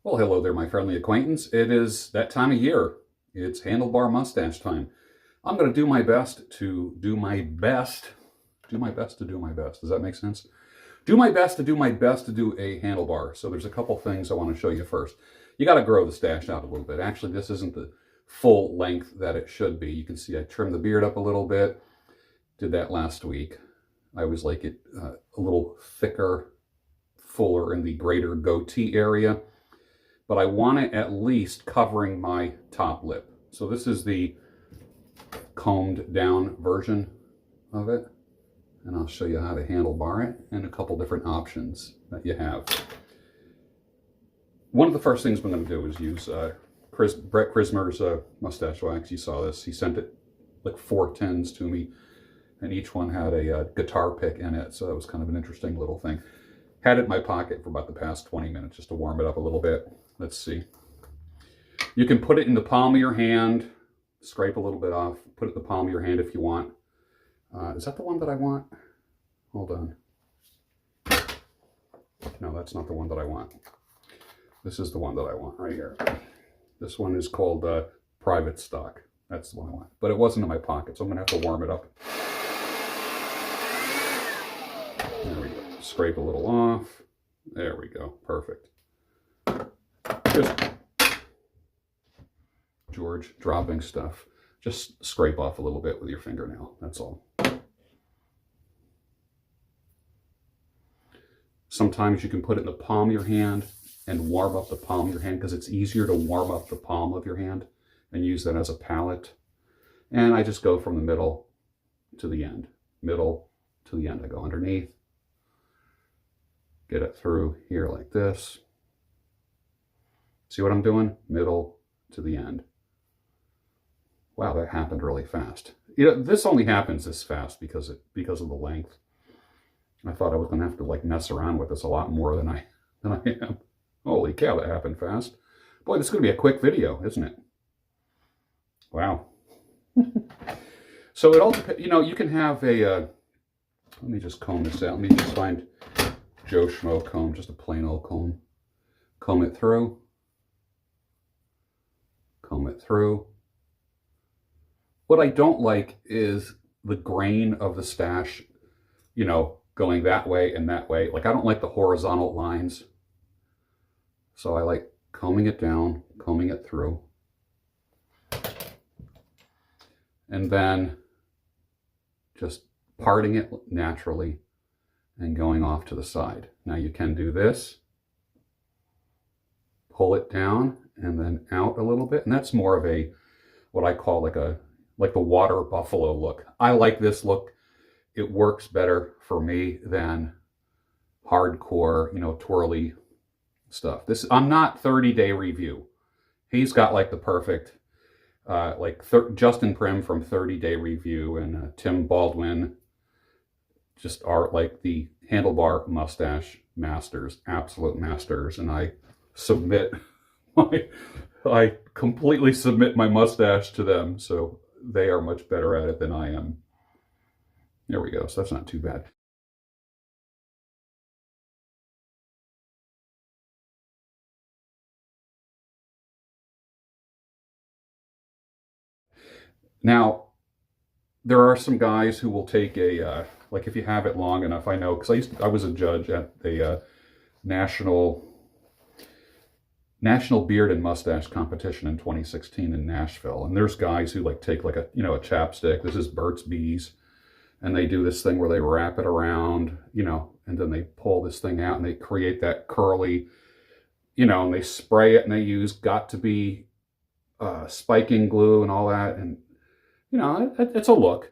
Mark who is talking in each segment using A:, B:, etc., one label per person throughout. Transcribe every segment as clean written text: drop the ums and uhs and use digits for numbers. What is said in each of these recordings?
A: Well, hello there, my friendly acquaintance. It is that time of year. It's handlebar mustache time. I'm going to do my best to do my best. Do my best to do my best. Does that make sense? Do my best to do my best to do a handlebar. So there's a couple things I want to show you first. You got to grow the stash out a little bit. Actually, this isn't the full length that it should be. You can see I trimmed the beard up a little bit. Did that last week. I always like it a little thicker, fuller in the greater goatee area. But I want it at least covering my top lip. So this is the combed down version of it. And I'll show you how to handlebar it and a couple different options that you have. One of the first things I'm going to do is use Bret Chrismer's mustache wax. You saw this. He sent it like 4 tins to me, and each one had a guitar pick in it. So that was kind of an interesting little thing. Had it in my pocket for about the past 20 minutes just to warm it up a little bit. Let's see. You can put it in the palm of your hand, scrape a little bit off, put it in the palm of your hand if you want. Is that the one that I want? Hold on. No, that's not the one that I want. This is the one that I want right here. This one is called Private Stock. That's the one I want. But it wasn't in my pocket, so I'm going to have to warm it up. There we go. Scrape a little off. There we go. Perfect. Just George dropping stuff. Just scrape off a little bit with your fingernail. That's all. Sometimes you can put it in the palm of your hand and warm up the palm of your hand because it's easier to warm up the palm of your hand and use that as a palette. And I just go from the middle to the end. Middle to the end. I go underneath. Get it through here like this. See what I'm doing? Middle to the end. Wow, that happened really fast. You know, this only happens this fast because of the length. I thought I was going to have to like mess around with this a lot more than I am. Holy cow, that happened fast. Boy, this is going to be a quick video, isn't it? Wow. So it all depends. You know, you can have a. Let me just comb this out. Let me just find Joe Schmo comb, just a plain old comb. Comb it through. Comb it through. What I don't like is the grain of the stash, you know, going that way and that way. Like, I don't like the horizontal lines. So I like combing it down, combing it through. And then just parting it naturally and going off to the side. Now you can do this. Pull it down and then out a little bit. And that's more of a, what I call like the water buffalo look. I like this look. It works better for me than hardcore, you know, twirly stuff. I'm not 30-day review. He's got like the perfect, Justin Prim from 30-day review and Tim Baldwin just are like the handlebar mustache masters, absolute masters. And I completely submit my mustache to them. So they are much better at it than I am. There we go. So that's not too bad. Now, there are some guys who will take a, like if you have it long enough, I know, because I was a judge at a national beard and mustache competition in 2016 in Nashville. And there's guys who like take like a chapstick. This is Burt's Bees. And they do this thing where they wrap it around, you know, and then they pull this thing out and they create that curly, you know, and they spray it and they use Got2B Spiking glue and all that. And, you know, it's a look.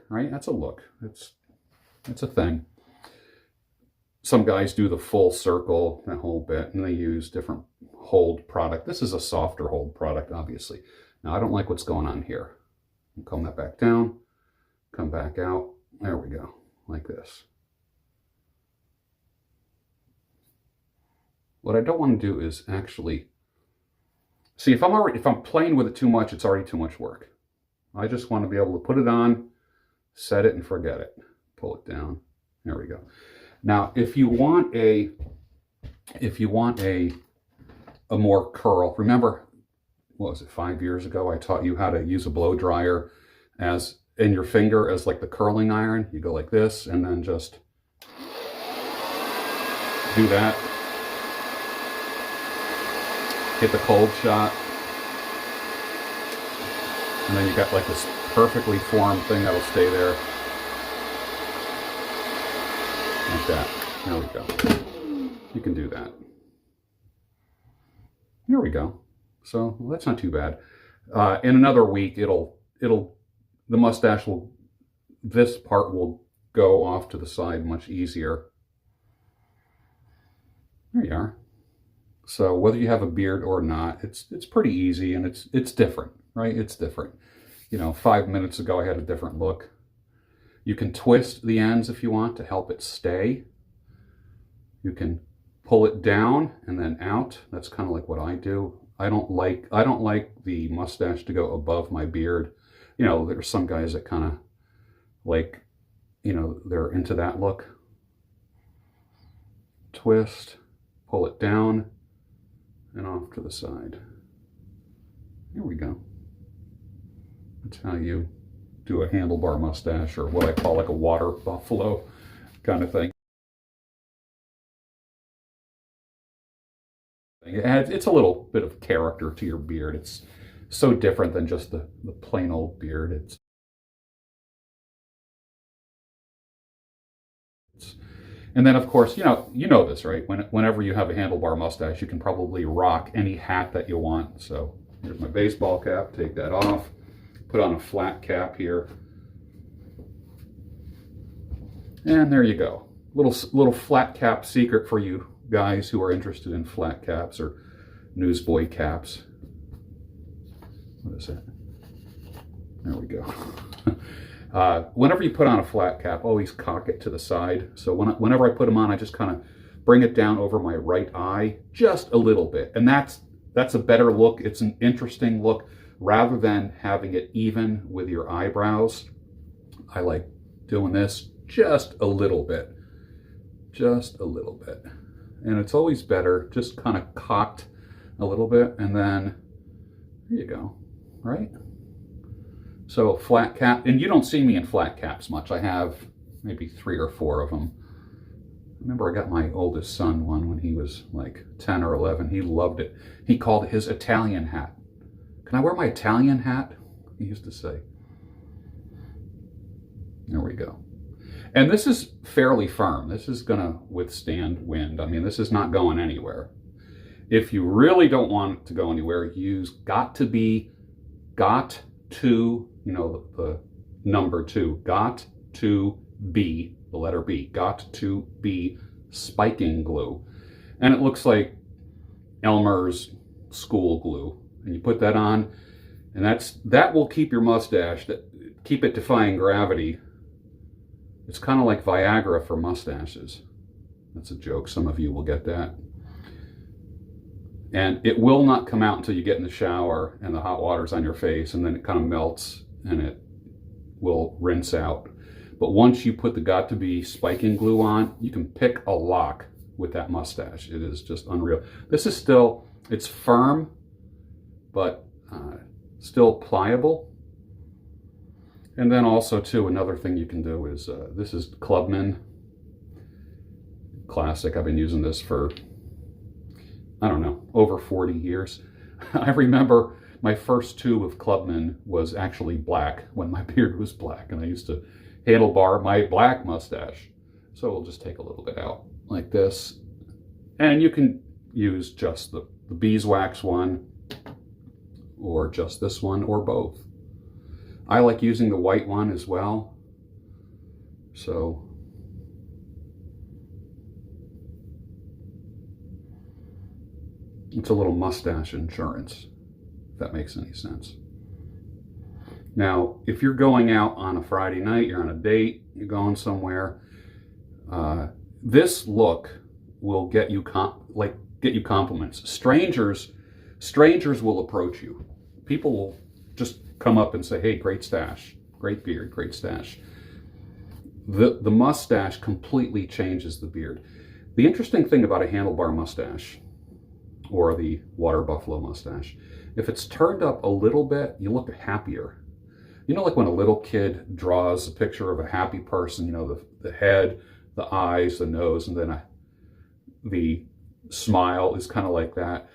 A: Right? That's a look. It's a thing. Some guys do the full circle, that whole bit, and they use different hold product. This is a softer hold product, obviously. Now, I don't like what's going on here. Comb that back down, come back out. There we go, like this. What I don't want to do is actually, see, if I'm playing with it too much, it's already too much work. I just want to be able to put it on, set it and forget it. Pull it down. There we go. Now, if you want a more curl, remember, what was it, 5 years ago, I taught you how to use a blow dryer as in your finger as like the curling iron. You go like this and then just do that. Hit the cold shot. And then you got like this perfectly formed thing that'll stay there. Like that. There we go. You can do that. There we go. So that's not too bad. In another week, the mustache will, this part will go off to the side much easier. There you are. So whether you have a beard or not, it's pretty easy, and it's different, right? It's different. You know, 5 minutes ago I had a different look. You can twist the ends if you want to help it stay. You can pull it down and then out. That's kind of like what I do. I don't like the mustache to go above my beard. You know, there's some guys that kind of like, you know, they're into that look. Twist, pull it down and off to the side. Here we go. That's how you do a handlebar mustache, or what I call like a water buffalo kind of thing. It's a little bit of character to your beard. It's so different than just the plain old beard. And then, of course, you know this, right? Whenever you have a handlebar mustache, you can probably rock any hat that you want. So here's my baseball cap. Take that off. Put on a flat cap here. And there you go. Little flat cap secret for you guys who are interested in flat caps or newsboy caps. What is that? There we go. Whenever you put on a flat cap, always cock it to the side. So whenever I put them on, I just kind of bring it down over my right eye just a little bit. And that's a better look. It's an interesting look rather than having it even with your eyebrows. I like doing this just a little bit. Just a little bit. And it's always better just kind of cocked a little bit, and then there you go, right? So flat cap, and you don't see me in flat caps much. I have maybe 3 or 4 of them. I remember I got my oldest son one when he was like 10 or 11. He loved it. He called it his Italian hat. Can I wear my Italian hat? He used to say. There we go. And this is fairly firm. This is gonna withstand wind. I mean, this is not going anywhere. If you really don't want it to go anywhere, use Got2B, the number 2, Got2B, the letter B, Got2B Spiking glue. And it looks like Elmer's school glue. And you put that on, and that will keep your mustache, keep it defying gravity. It's kind of like Viagra for mustaches. That's a joke. Some of you will get that. And it will not come out until you get in the shower and the hot water's on your face, and then it kind of melts and it will rinse out. But once you put the Got2B spiking glue on, you can pick a lock with that mustache. It is just unreal. This is still, it's firm, but still pliable. And then also, too, another thing you can do is, this is Clubman Classic. I've been using this for, I don't know, over 40 years. I remember my first tube of Clubman was actually black when my beard was black, and I used to handlebar my black mustache. So we'll just take a little bit out like this. And you can use just the beeswax one, or just this one, or both. I like using the white one as well. So it's a little mustache insurance, if that makes any sense. Now, if you're going out on a Friday night, you're on a date, you're going somewhere, this look will get you compliments. Strangers will approach you. People will just come up and say, "Hey, great stash, great beard, great stash." the mustache completely changes the beard. The interesting thing about a handlebar mustache, or the water buffalo mustache, if it's turned up a little bit, you look happier. You know, like when a little kid draws a picture of a happy person, you know, the head, the eyes, the nose, and then the smile is kind of like that.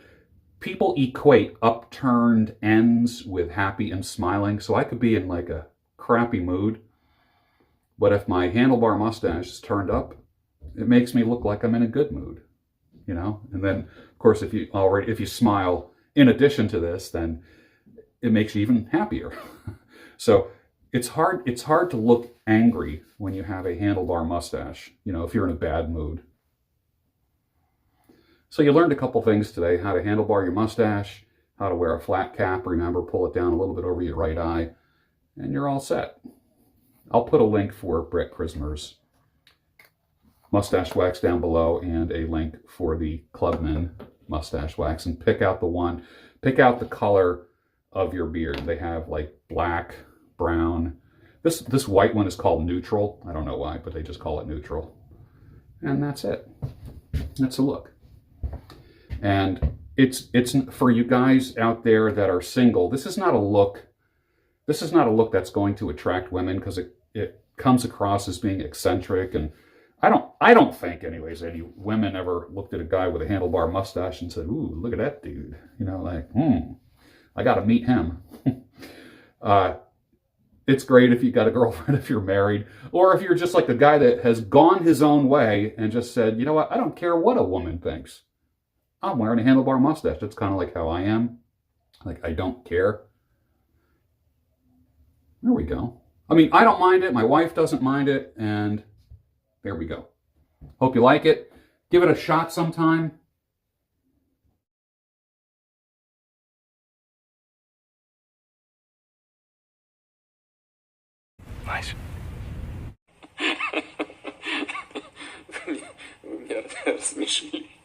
A: People equate upturned ends with happy and smiling, so I could be in like a crappy mood, but if my handlebar mustache is turned up, it makes me look like I'm in a good mood, you know? And then, of course, if you smile in addition to this, then it makes you even happier. So it's hard to look angry when you have a handlebar mustache, you know, if you're in a bad mood. So you learned a couple things today: how to handlebar your mustache, how to wear a flat cap. Remember, pull it down a little bit over your right eye, and you're all set. I'll put a link for Bret Chrismer's mustache wax down below and a link for the Clubman mustache wax, and pick out the color of your beard. They have like black, brown. This white one is called neutral. I don't know why, but they just call it neutral. And that's it. That's a look. And it's for you guys out there that are single, this is not a look that's going to attract women, because it comes across as being eccentric, and I don't think anyways any women ever looked at a guy with a handlebar mustache and said, "Ooh, look at that dude." You know, like, I got to meet him. It's great if you got a girlfriend, if you're married, or if you're just like the guy that has gone his own way and just said, "You know what? I don't care what a woman thinks. I'm wearing a handlebar mustache." That's kind of like how I am. Like, I don't care. There we go. I mean, I don't mind it. My wife doesn't mind it. And there we go. Hope you like it. Give it a shot sometime.
B: Nice. Ja, das ist nicht schwierig.